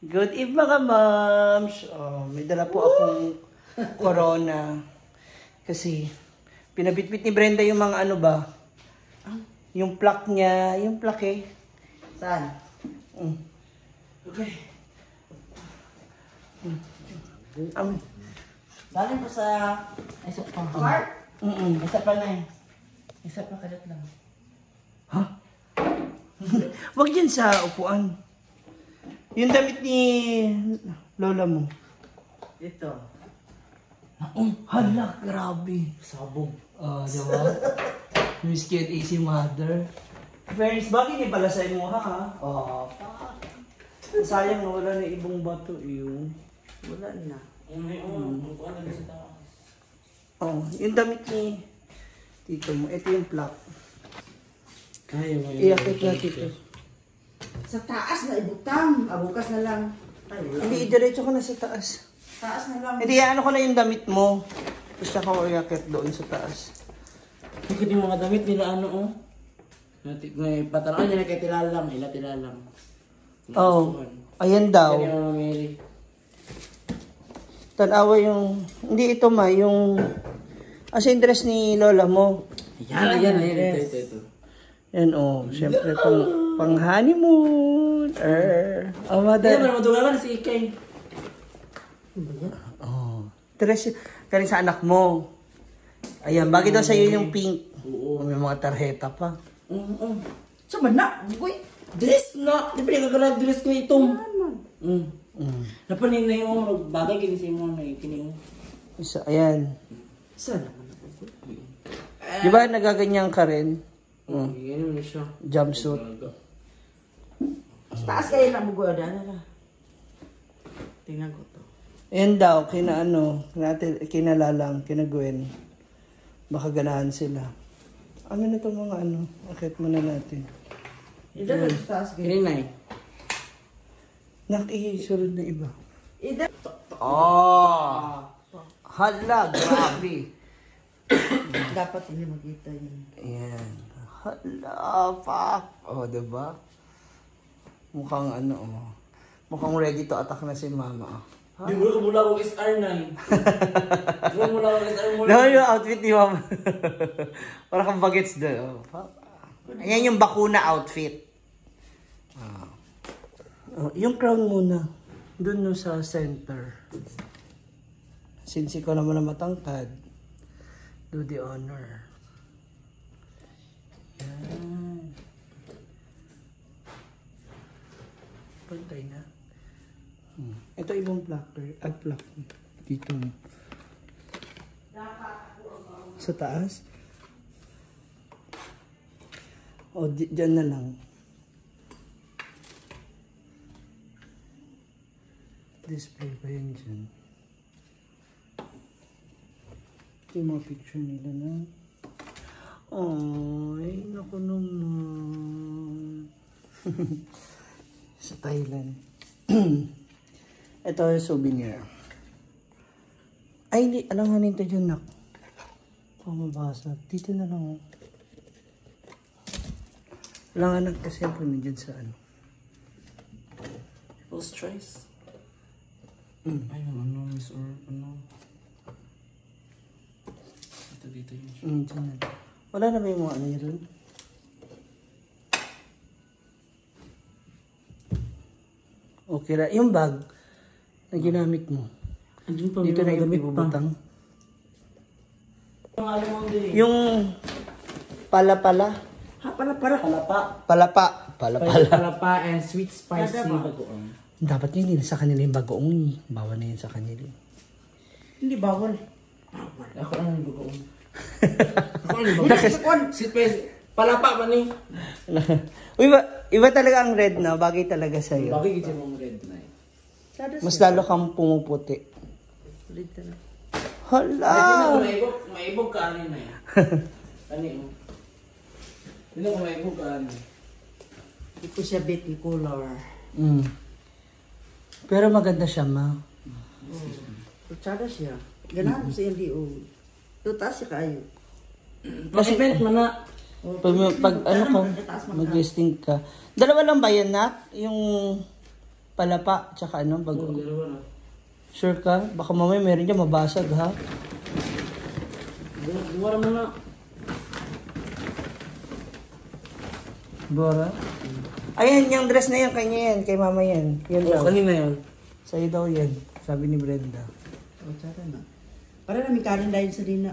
Good evening mga moms. Oh, may dala po akong corona. Kasi pinabitbit ni Brenda yung mga ano ba? Yung plaque niya, yung plaque eh. Saan? Okay. Galing ko sa... Isa pa. Mark? Isa pa na eh. Isa pa kalat lang. Ha? Wag yan sa upuan. Yung damit ni lola mo. Ito. Hala, grabe. Sabog. Diba? Miss Kid, easy mother. Fairness, bakit hindi pala sa mo ha? Sayang na wala na ibang bato yun. Wala na. Yung damit ni tito mo. Ito yung plaque. Ay, Iakit na tito. Sa taas na ibutang. Bukas na lang. Ay, wala. Hindi, diretso ko na sa taas. Taas na lang. Hindi, ano ko na yung damit mo. Gusto ko iakit doon sa taas. Bakit yung mga damit nila ano oh? May pataraan nila kay tilalang, ila tilalang. Ayan daw. Kaya yung Mary. Tanawa yung, hindi ito ma, yung, as in dress ni lola mo. Ayan, ito. Yan syempre pang honeymoon. Mother. Ayan, madugalan si Ikay. Dress, kaling sa anak mo. Ayan, bagay daw sa'yo yung pink. Oo. May mga tarheta pa. Sama na. Uy. Dress na! Di ba nagkakaroon dress nga itong? Napanin na yung bagay kinisay mo na ikinig mo. Isa, ayan. Saan naman ako? Di ba nagaganyan ka rin? Ganyan mo na siya. Jumpsuit. Sa taas kayo lang bugo. Ano? Tingnan ko to. Ayan daw, kinalalang, kinagwen. Baka ganahan sila. Ano na itong mga ano? Akit muna natin. Ito na sa taas kayo. Kininay. Nakisurod na iba. Ito. Hala, grabe. Dapat hindi makita yun. Ayan. Hala, pak. Diba? Mukhang mukhang ready to attack na si mama. Di mo ka mula kong SR9. Di mo mula kong SR mo. No, yung outfit ni mama. Para kang bagets doon. Ayan yung bakuna outfit. Yung crown muna. Doon no sa center. Since ikaw naman na matangkad, do the honor. Yan. Pantay na. Ito ibang plaque. Plaque. Dito. Sa taas. Dyan na lang. Display pa yan dyan. Ito yung mga picture nila na. Ay, naku naman. Sa Thailand. Ito yung souvenir. Ay, hindi. Alam nga nito dyan, nak. Mabasa. Dito na lang. Alam nga kasi po na dyan sa ano. People's choice. Ay, ano, miss or ano. Dito yun. Dyan na. Wala na ba yung mga ano yun ron? Okay na. Yung bag na ginamit mo. Andun pa, Dito na yung ibubutang. Yung Yung pala-pala. Palapa. Palapa. Pala-pala. palapa and sweet spicy bagoong. Dapat yun din sa kanila yung bagoong. Bawal na yun sa kanila. Hindi bawal. Ako lang yung bagoong. Ako lang yung bagoong. Sweet spicy. Palapa ba ni? Iba talaga ang red na. Bagay talaga sa'yo. Bagay kasi mong red na eh. Mas lalo kang pumuputi. Ulit na. Hala! Maibog ka ano na eh. Ano yun? Hindi ko maibog ka ano. Hindi ko siya baby color. Pero maganda siya, ma. Kutsada siya. Ganahan mo sa LDO. Tutas siya kayo. Pag-event mo na. Pag ano ka, mag-listing ka. Dalawa lang ba yan, nak? Yung Palapa, tsaka ano, bago. Dalawa na. Sure ka? Baka mamaya meron dyan mabasag, ha? Buwara mo na. Bora? Ayan, yung dress na yan, kanya yan. Kay mama yan. Yan daw. Kanina yun. Sa'yo daw yan. Sabi ni Brenda. Kutsara na. Para namin kanin dahil sa dina.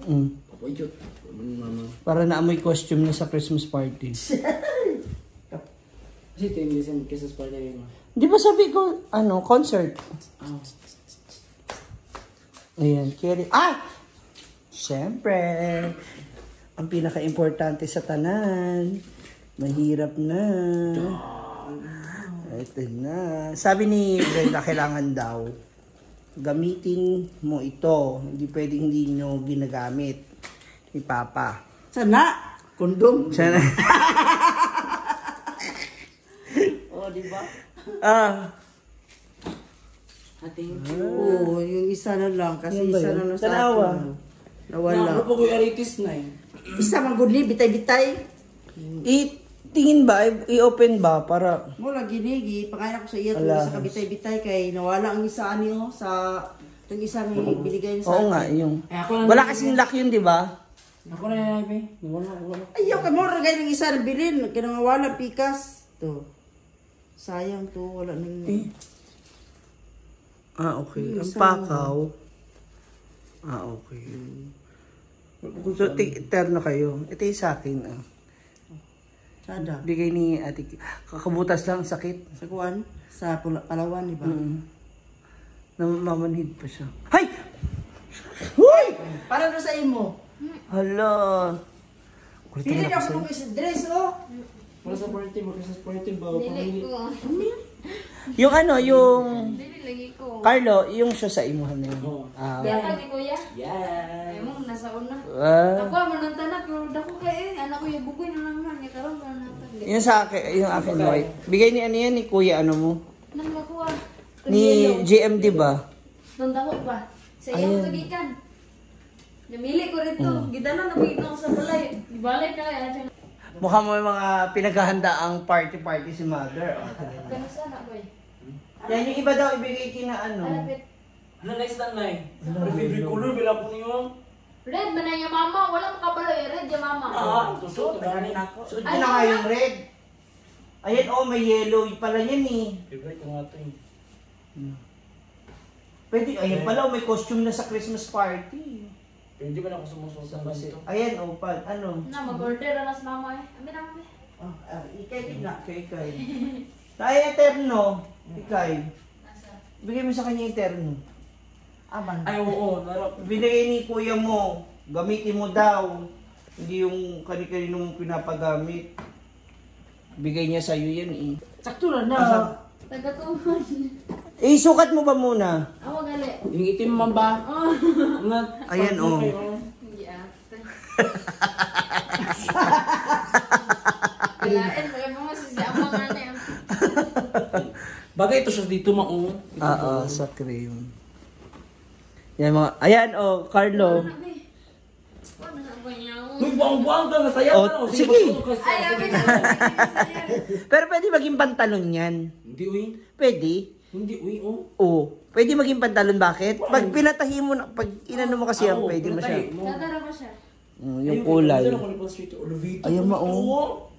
Mm. Papaikot. Mama. Para naamoy costume na sa Christmas party. Kasi ito yung isang kisas pa rin. Di ba sabi ko, ano, concert? Ah. Ayan, carry. Ah! Siyempre. Ang pinaka-importante sa tanan. Mahirap na. Ito na. Sabi ni Brenda, kailangan daw gamitin mo ito. Hindi pwedeng hindi nyo ginagamit ni Papa. Sana! Kondom. Sana. Oh, di ba? Ah. Ating Oo, yung isa na lang. Kasi Yan ba isa yun? na lang sa Tanawa. atin. Nawala. Ano po ko yung aritis na eh? Isa mang gudli, bitay-bitay. Tingin ba? I-open ba? Para... Mula ginigi, pakain ako sa iya Ala. sa kabitay-bitay kay nawala ang isa niyo sa itong isang binigay niyo sa Oo nga, yung... Ay, ako lang. Wala kasing lock yun, di ba? Ako na yan, Ibe. Wala. Ayaw ka mo rin ng isa na bilin. Kinangawala pikas. To. Sayang to. Wala nang... Ah, okay. Ang Isa pakaw. Ah, okay. So, terno kayo. Ito yung sa akin. Ah. Sada. Bigay ni Ate Ki. Kakabutas lang, sakit. Sa kuwan. Sa Palawan, di ba? Namamanhid pa siya. Hay! Huy! Para na sa imo. Hala! Kulitin Pili na na ako ako sa'yo. sa dress, oh. Wala sa party, wala sa party ba? Dili ko. Yung ano, yung... Dili lagi ko. Carlo, yung siya sa imuhan na yun. Oo. Ah. Yata ni kuya. Yeah. Ay mo nasa una. Ah. Ako man nang tanak pero dako kay anak ko yung bugoy na lang niya karon na natag. Yung sa akin, yung akin white. Bigay ni ano yan, ni kuya ano mo? Nang makuha. Ni GM, di ba? Nang dako pa. Sa iyang kagikan. Namili ko rito. Gidala na bigyan ko sa balay. Di balay na kaya. Mukhang may mga pinaghahanda ang party-party si mother. Oh, Kano sana boy? yan yung iba daw ibigay kina ano. Alapit. Ano nice lang na eh? Ano favorite color? Bila po niyo. Red man na yung mama. Wala makabaloy. Red yung mama. Ah, tusok. Taganin ako. So, yun na nga yung red. Ayan, oh, may yellow pala yan eh. Favorite ko nga ito eh. Pwede, ayan pala, oh, may costume na sa Christmas party. Pero hindi ba na ako sumusunod sa Kasi, ganito? ayan, oh, ano. Na mag-order na sa mama eh. Amin na mami. Oh, ikay din na. Ikay. Ay, eterno. Ikay. Nasa. Bigay mo sa kanya yung terno. Aman. Ay, oo, narap. Binigay ni kuya mo. Gamitin mo daw. Hindi yung kani-kanino mong pinapagamit. Bigay niya sa'yo yan eh. Sakto na na. Taga-tuman. Eh, sukat mo ba muna? Ako gali. Yung itim man ba? Oh. Ayan, oh. Hindi ate. Kailain, bagay mo masisiamang nga na yan. Bagay ito siya dito maong. Oo, sa cream. Yan mga, ayan, oh, Carlo. Ano na ba niya? Uy, buang-buang ka, nasaya Oh, ka na. sige. Ay, amin na. Pero pwede maging pantalon yan. Hindi, uy. Pwede. Hindi, uy, oh. Oo. Pwede maging pantalon, bakit? Pag pinatahi mo, pag inano mo kasi yan, Oo, pwede mo siya. pinatay mo. Dadara ba siya? Yung kulay. Ayun, ako ni Street Olivito. Ayaw, maong.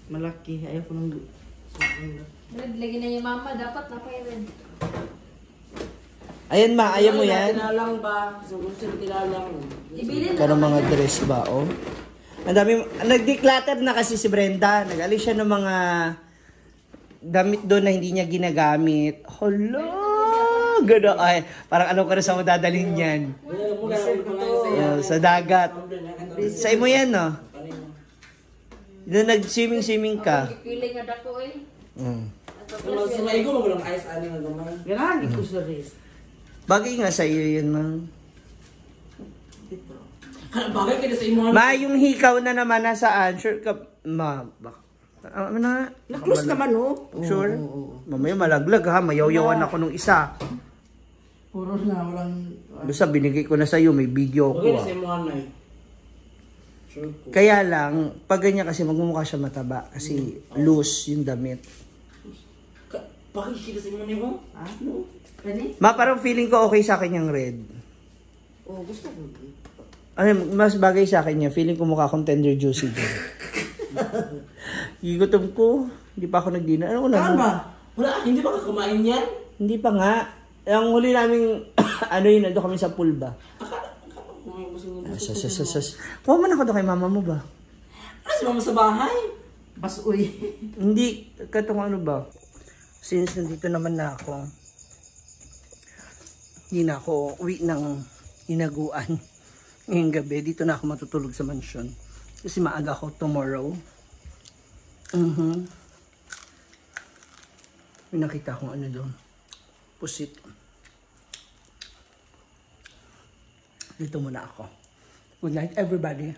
Malaki. Ayaw ko nang... Red, lagi na yung mama. Dapat napay-red. Ayan ma, ayaw mo yan? Tinalang ba? So, gusto yung tinalang. Ibili na. Pero mga dress ba, oh? Ang dami, nag-declutter na kasi si Brenda. Nag-alis siya ng mga damit doon na hindi niya ginagamit. Hala! Gano'n. Ay, parang ano ka na sa madadalhin yan. Sa dagat. Sa imo yan, no? Doon nag-swimming-swimming ka. Pili nga dako eh. Sa maigo, magulong ayos ani nga gamay. Ganahan, ito sa dress. Bagay nga sa iyo yun, ma. Bagay ka na sa imo. Ma, yung hikaw na naman nasaan? Sure ka, ma, baka. Ano na? Na-close naman, oh. Sure? Mamaya malaglag ha, mayaw-yawan ako nung isa. Puro na, walang... Basta binigay ko na sa'yo, may video ko. Bagay na sa imo anay. Sure ko. Kaya lang, pag ganyan kasi magmumukha siya mataba. Kasi loose yung damit. Pakikita sa mga mo. Ah? Kani? Ma, parang feeling ko okay sa akin yung red. Oh, gusto ko. Ano, mas bagay sa akin yan. Feeling ko mukha akong tender juicy din. Gigutom ko. Hindi pa ako nagdina. Ano ko na? Kaan ba? Wala, hindi ba kumain yan? Hindi pa nga. Ang huli naming, ano yun, nandun kami sa pool ba? Akala kumain mo sa Sas. Kuha man ako doon kay mama mo ba? Ano si mama sa bahay? Basuy. Hindi, katong ano ba? Since nandito naman na ako, hindi na ako uwi ng inaguan. Ngayong gabi, dito na ako matutulog sa mansyon. Kasi maaga ako tomorrow. May nakita akong ano doon. Pusit. Dito muna ako. Good night, everybody.